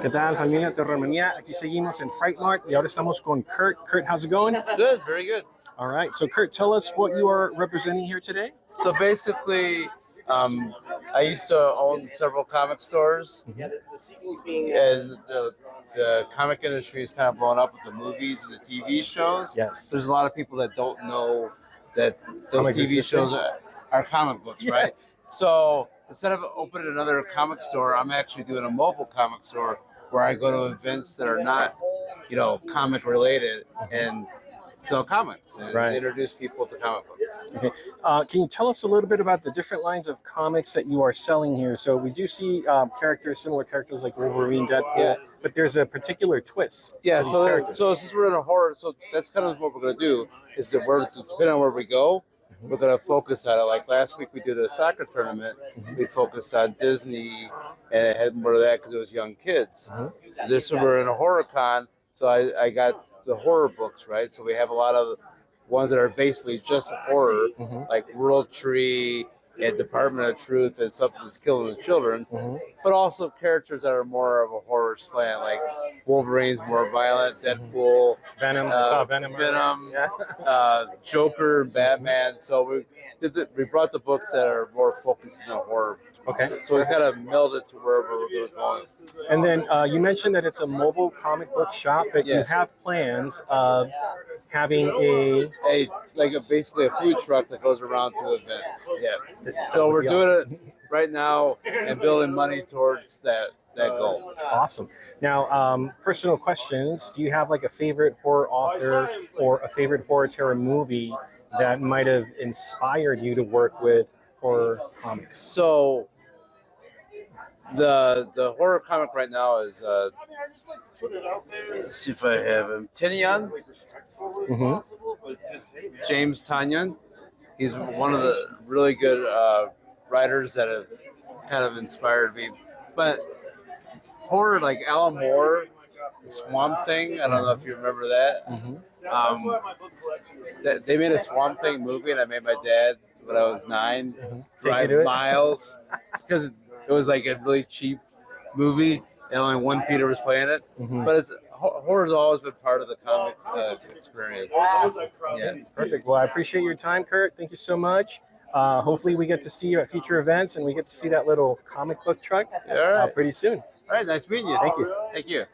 ¿Qué tal, familia Terror-Mania? Aquí seguimos en Fright Mart y ahora estamos con Kurt. Kurt, how's it going? Good, very good. All right. So, Kurt, tell us what you are representing here today. So basically, I used to own several comic stores, and the comic industry is kind of blown up with the movies and the TV shows. Yes. There's a lot of people that don't know that those Comics TV existed. shows are comic books, Yes. right? So instead of opening another comic store, I'm actually doing a mobile comic store where I go to events that are not, comic related and sell comics and introduce people to comic books. Okay. Can you tell us a little bit about the different lines of comics that you are selling here? So we do see similar characters like Wolverine, Deadpool, but there's a particular twist. Yeah, so since we're in a horror, so that's kind of what we're going to do, is that depending on where we go, we're going to focus on it. Like last week we did a soccer tournament. We focused on Disney, and it had more of that because it was young kids. This we're in a horror con, so I got the horror books, right? So we have a lot of ones that are basically just horror, like World Tree and Department of Truth and Something That's Killing the Children, but also characters that are more of a horror slant, like Wolverine's more violent, Deadpool, Venom. I saw Venom. Joker, Batman. So we brought the books that are more focused on horror. Okay. So we kind of melded to wherever we're going. And then you mentioned that it's a mobile comic book shop, but you have plans of having basically a food truck that goes around to events. Yeah. So we're doing it right now and building money towards that goal. Awesome. Now, personal questions. Do you have like a favorite horror author or a favorite horror terror movie that might have inspired you to work with horror comics? So the horror comic right now is let's see if I have him. Tinian. James Tanyan. He's one of the really good writers that have kind of inspired me. But horror, like Alan Moore, Swamp Thing. I don't know if you remember that. They made a Swamp Thing movie, and I made my dad when I was 9 drive miles because it was like a really cheap movie, and only one theater was playing it. But horror's always been part of the comic experience. Awesome. Yeah, perfect. Well, I appreciate your time, Kurt. Thank you so much. Hopefully, we get to see you at future events, and we get to see that little comic book truck pretty soon. All right, nice meeting you. Thank you. Thank you.